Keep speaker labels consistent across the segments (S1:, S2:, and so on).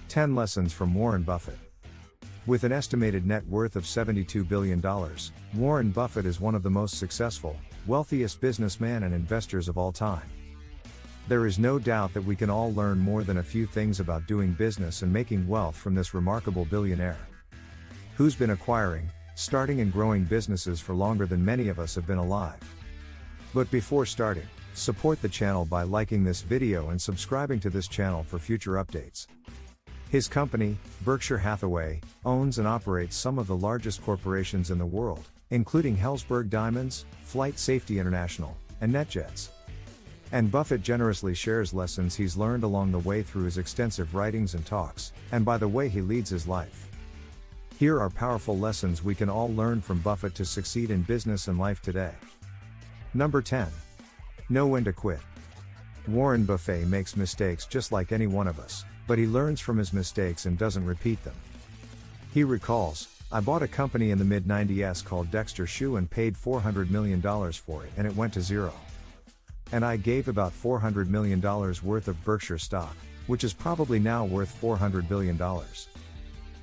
S1: 10 Lessons from Warren Buffett. With an estimated net worth of $72 billion, Warren Buffett is one of the most successful, wealthiest businessmen and investors of all time. There is no doubt that we can all learn more than a few things about doing business and making wealth from this remarkable billionaire, who's been acquiring, starting and growing businesses for longer than many of us have been alive. But before starting, support the channel by liking this video and subscribing to this channel for future updates. His company, Berkshire Hathaway, owns and operates some of the largest corporations in the world, including Helzberg Diamonds, Flight Safety International, and NetJets. And Buffett generously shares lessons he's learned along the way through his extensive writings and talks, and by the way he leads his life. Here are powerful lessons we can all learn from Buffett to succeed in business and life today. Number 10. Know when to quit. Warren Buffett makes mistakes just like any one of us, but he learns from his mistakes and doesn't repeat them. He recalls, "I bought a company in the mid-90s called Dexter Shoe and paid $400 million for it and it went to zero. And I gave about $400 million worth of Berkshire stock, which is probably now worth $400 billion.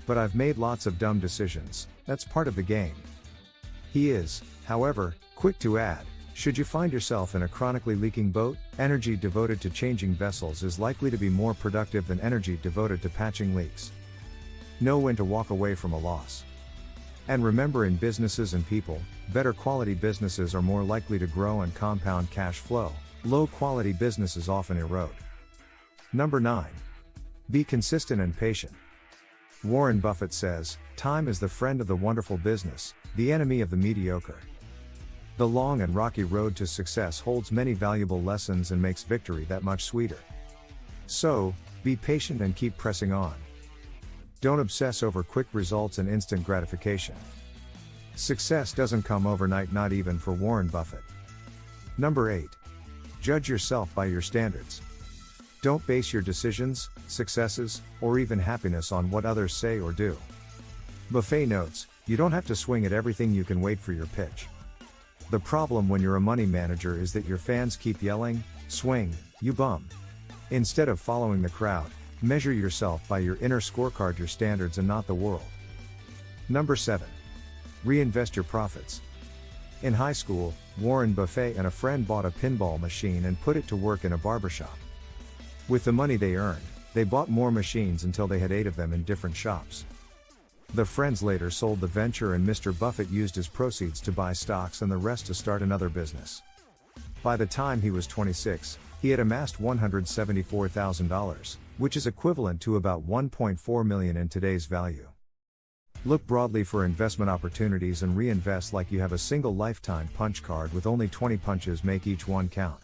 S1: But I've made lots of dumb decisions, that's part of the game." He is, however, quick to add, should you find yourself in a chronically leaking boat, energy devoted to changing vessels is likely to be more productive than energy devoted to patching leaks. Know when to walk away from a loss. And remember, in businesses and people, better quality businesses are more likely to grow and compound cash flow, low quality businesses often erode. Number 9. Be consistent and patient. Warren Buffett says, "Time is the friend of the wonderful business, the enemy of the mediocre." The long and rocky road to success holds many valuable lessons and makes victory that much sweeter. So, be patient and keep pressing on. Don't obsess over quick results and instant gratification. Success doesn't come overnight, not even for Warren Buffett. Number 8. Judge yourself by your standards. Don't base your decisions, successes, or even happiness on what others say or do. Buffett notes, "You don't have to swing at everything, you can wait for your pitch." The problem when you're a money manager is that your fans keep yelling, "Swing, you bum." Instead of following the crowd, measure yourself by your inner scorecard, your standards, and not the world. Number 7. Reinvest your profits. In high school, Warren Buffett and a friend bought a pinball machine and put it to work in a barbershop. With the money they earned, they bought more machines until they had 8 of them in different shops. The friends later sold the venture and Mr. Buffett used his proceeds to buy stocks and the rest to start another business. By the time he was 26, he had amassed $174,000, which is equivalent to about $1.4 million in today's value. Look broadly for investment opportunities and reinvest like you have a single lifetime punch card with only 20 punches, make each one count.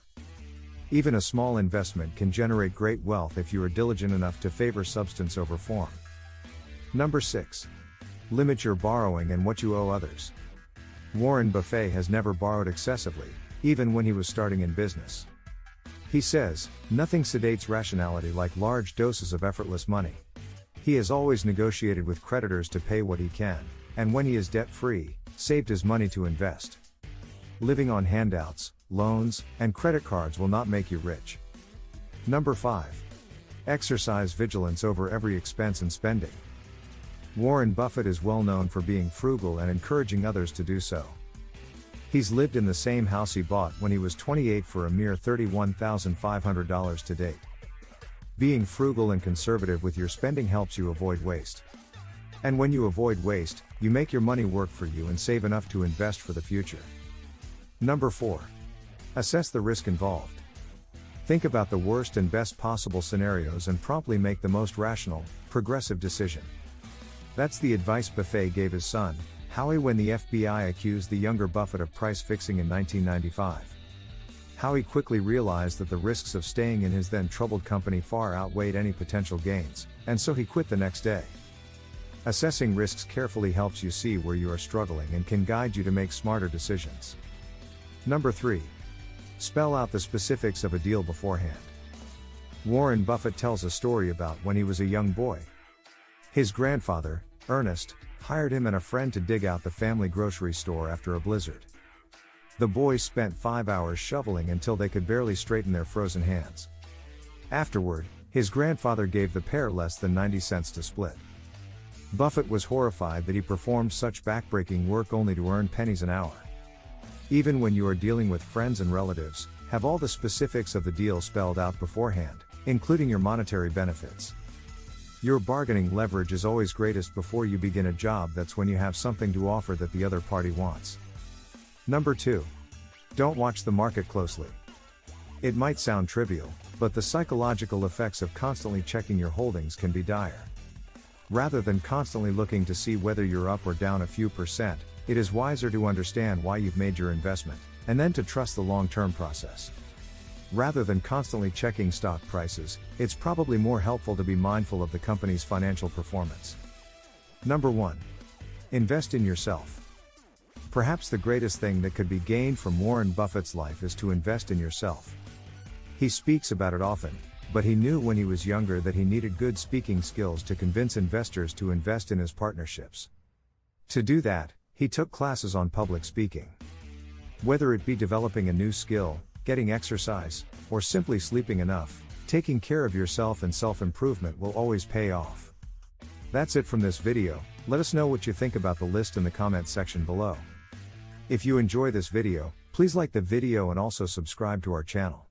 S1: Even a small investment can generate great wealth if you are diligent enough to favor substance over form. Number 6. Limit your borrowing and what you owe others. Warren Buffett has never borrowed excessively, even when he was starting in business. He says, "Nothing sedates rationality like large doses of effortless money." He has always negotiated with creditors to pay what he can, and when he is debt-free, saved his money to invest. Living on handouts, loans, and credit cards will not make you rich. Number 5. Exercise vigilance over every expense and spending. Warren Buffett is well known for being frugal and encouraging others to do so. He's lived in the same house he bought when he was 28 for a mere $31,500 to date. Being frugal and conservative with your spending helps you avoid waste. And when you avoid waste, you make your money work for you and save enough to invest for the future. Number 4. Assess the risk involved. Think about the worst and best possible scenarios and promptly make the most rational, progressive decision. That's the advice Buffett gave his son, Howie, when the FBI accused the younger Buffett of price fixing in 1995. Howie quickly realized that the risks of staying in his then troubled company far outweighed any potential gains, and so he quit the next day. Assessing risks carefully helps you see where you are struggling and can guide you to make smarter decisions. Number 3. Spell out the specifics of a deal beforehand. Warren Buffett tells a story about when he was a young boy. His grandfather, Ernest, hired him and a friend to dig out the family grocery store after a blizzard. The boys spent 5 hours shoveling until they could barely straighten their frozen hands. Afterward, His grandfather gave the pair less than 90 cents to split. Buffett was horrified that he performed such backbreaking work only to earn pennies an hour. Even when you are dealing with friends and relatives, have all the specifics of the deal spelled out beforehand, including your monetary benefits. Your bargaining leverage is always greatest before you begin a job. That's when you have something to offer that the other party wants. Number 2. Don't watch the market closely. It might sound trivial, but the psychological effects of constantly checking your holdings can be dire. Rather than constantly looking to see whether you're up or down a few percent, it is wiser to understand why you've made your investment, and then to trust the long-term process. Rather than constantly checking stock prices, it's probably more helpful to be mindful of the company's financial performance. Number 1. Invest in yourself. Perhaps the greatest thing that could be gained from Warren Buffett's life is to invest in yourself. He speaks about it often, but he knew when he was younger that he needed good speaking skills to convince investors to invest in his partnerships. To do that, he took classes on public speaking. Whether it be developing a new skill, getting exercise, or simply sleeping enough, taking care of yourself and self-improvement will always pay off. That's it from this video. Let us know what you think about the list in the comment section below. If you enjoy this video, please like the video and also subscribe to our channel.